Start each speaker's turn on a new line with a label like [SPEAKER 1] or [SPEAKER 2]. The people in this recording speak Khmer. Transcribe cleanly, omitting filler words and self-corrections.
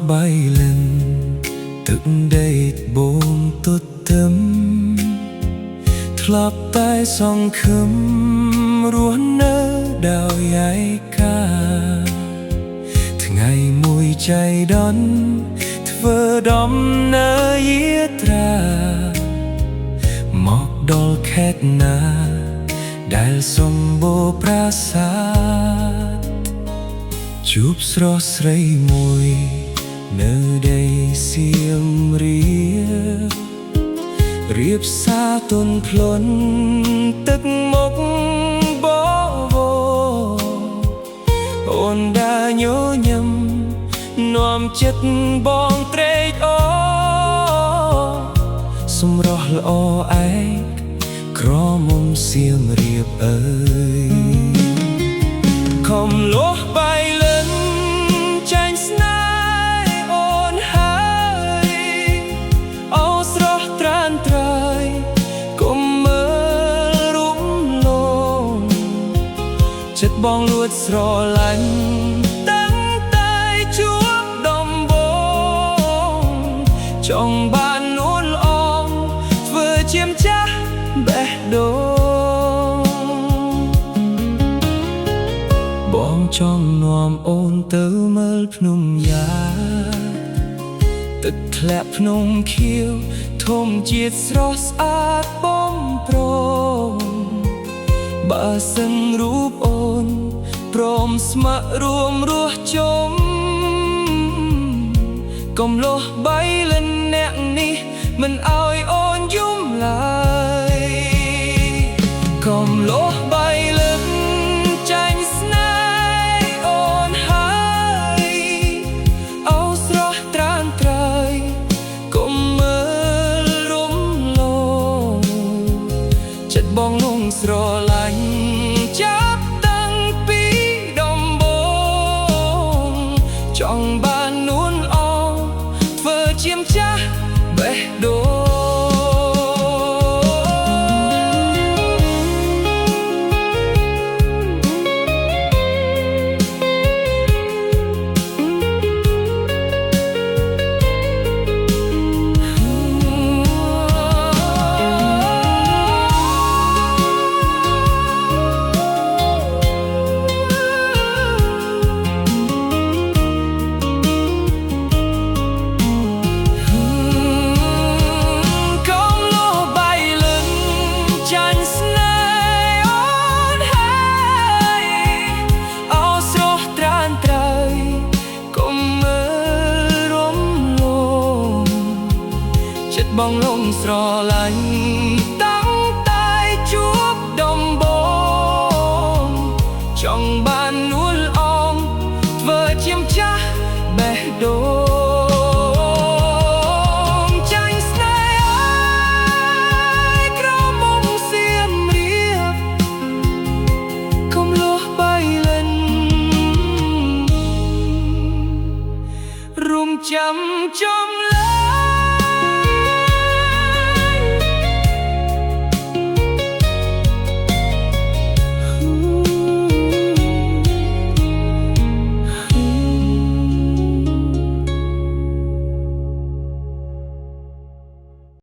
[SPEAKER 1] bay lênទឹកដីត្បូងទទឹមធ្លាប់តែសង្ឃឹមរស់នៅដោយឯកាថ្ងៃមួយចៃដន្យធ្វើដំណើរយាត្រាមកដល់ខេត្តណាដែលសម្បូរប្រាសាទជួបស្រស់ស្រីមួយនៅដីសៀមរាបរៀបសារទន់ភ្លន់ទឹកមុខបវរអូនដើរញញឹមនាំចិត្តបងត្រេកអរសម្រស់ល្អឯកក្រមុំសៀមរាបអើយខំលុះបាយលិនចាញ់ស្នេហ៍អូនហើយអូស្រស់ត្រានត្រើយកុំមើលរុំលងចិត្តបងលួចស្រឡាញ់តាំងតែជួបដំបូងចង់បាននួនល្អធ្វើជាម្ចាស់បេះដូងបងចង់នាំអូនទៅមើលភ្នំយ៉ាទឹកធ្លាក់ភ្នំខៀវធំជាតិស្រស់ស្អាតបំព្រមបើសិនរូបអូនព្រមស្ម័គ្ររួមរស់ជុំកុំលុះបីលិនអ្នកនេះមិនឲ្យអូនយំឡើយកុំលុះបីលិនចាញ់ស្នេហ៍អូនហើយអូស្រស់ត្រានត្រើយកុំមើលរុំលងចិត្តបងលងស្រឡាញ់ចាប់តាំងពីដំបូងចង់បាននួនអងធ្វើជាម្ចាស់បេះដូងបងលងស្រឡាញ់តាំងតែជួបដំបូងចង់បាននួនអងធ្វើជាម្ចាស់បេះដូងចាញ់ស្នេហ៍អើយក្រមុំសៀមរាបកុំលុះបីលិនរំចាំចំឡើ